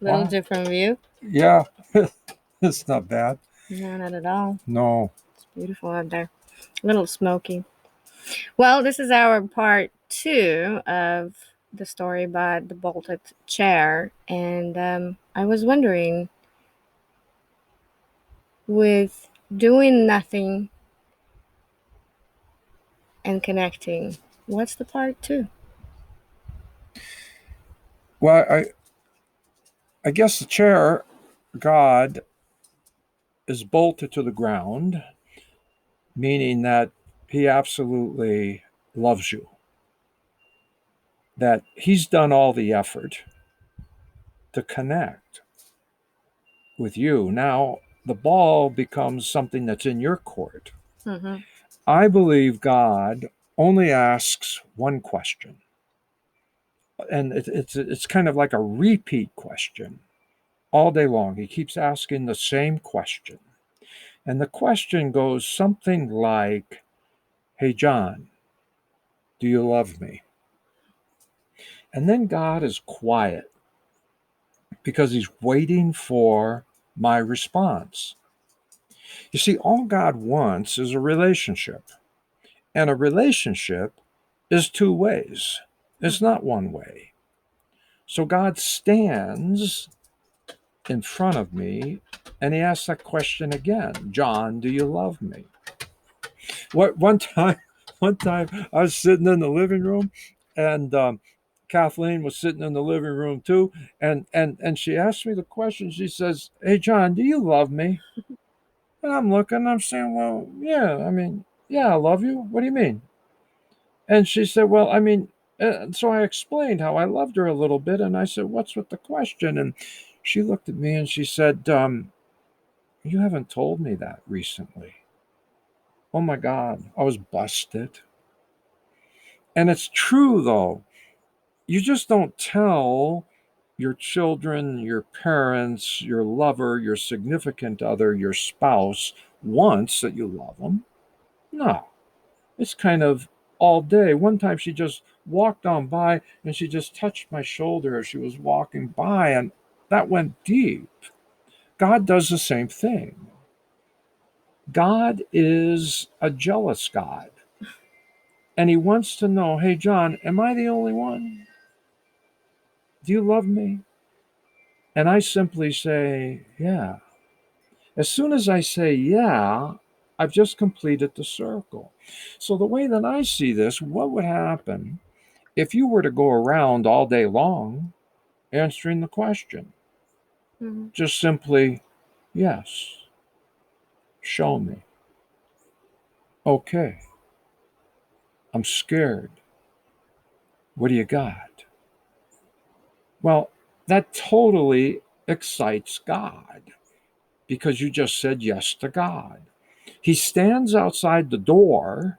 Little Wow. different view. Yeah, it's not bad. No, not at all. No. It's beautiful out there. A little smoky. Well, this is our part 2 of the story about the bolted chair. And I was wondering, with doing nothing and connecting, what's the part 2? Well, I guess the chair, God, is bolted to the ground, meaning that he absolutely loves you, that he's done all the effort to connect with you. Now, the ball becomes something that's in your court. Mm-hmm. I believe God only asks one question, and it's kind of like a repeat question all day long. He keeps asking the same question. And the question goes something like, "Hey, John, do you love me?" And then God is quiet because he's waiting for my response. You see, all God wants is a relationship. And a relationship is two ways, it's not one way. So God stands in front of me and he asks that question again: "John, do you love me?" One time, I was sitting in the living room, and Kathleen was sitting in the living room too, and she asked me the question. She says, "Hey, John, do you love me?" And I'm looking, I'm saying, "Well, yeah, I mean, yeah, I love you. What do you mean?" And she said, "Well, I mean," so I explained how I loved her a little bit, and I said, "What's with the question?" And she looked at me and she said, "You haven't told me that recently." Oh my God, I was busted. And it's true, though. You just don't tell your children, your parents, your lover, your significant other, your spouse once that you love them. No, it's kind of all day. One time she just walked on by and she just touched my shoulder as she was walking by, and that went deep. God does the same thing. God is a jealous God, and he wants to know, "Hey, John, am I the only one? Do you love me?" And I simply say, "Yeah." As soon as I say, "Yeah," I've just completed the circle. So, the way that I see this, what would happen if you were to go around all day long answering the question? Mm-hmm. Just simply, "Yes, show me." "Okay, I'm scared. What do you got?" Well, that totally excites God because you just said yes to God. He stands outside the door,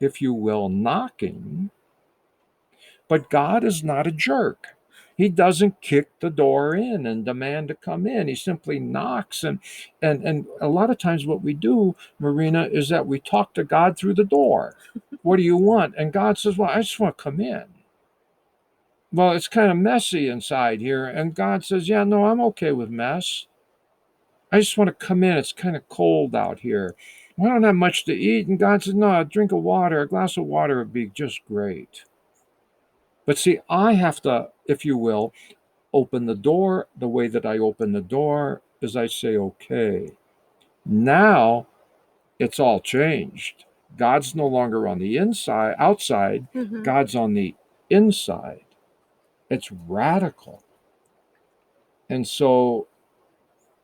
if you will, knocking, but God is not a jerk. He doesn't kick the door in and demand to come in. He simply knocks, and a lot of times what we do, Marina, is that we talk to God through the door. "What do you want?" And God says, "Well, I just want to come in." "Well, it's kind of messy inside here." And God says, "Yeah, no, I'm okay with mess. I just want to come in. It's kind of cold out here. I don't have much to eat." And God says, "No, a drink of water, a glass of water would be just great." But see, I have to, if you will, open the door. The way that I open the door is I say, "Okay." Now it's all changed. God's no longer on the inside, outside. Mm-hmm. God's on the inside. It's radical. And so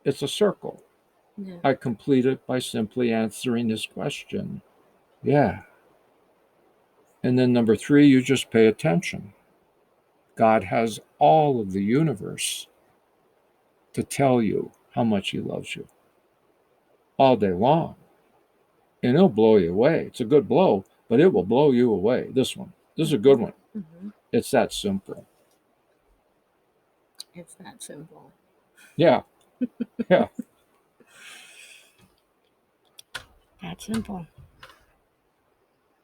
it's a circle. Yeah. I complete it by simply answering this question. Yeah. And then number 3, you just pay attention. God has all of the universe to tell you how much he loves you all day long. And it'll blow you away. It's a good blow, but it will blow you away. This one. This is a good one. Mm-hmm. It's that simple. It's that simple. Yeah. Yeah. That simple.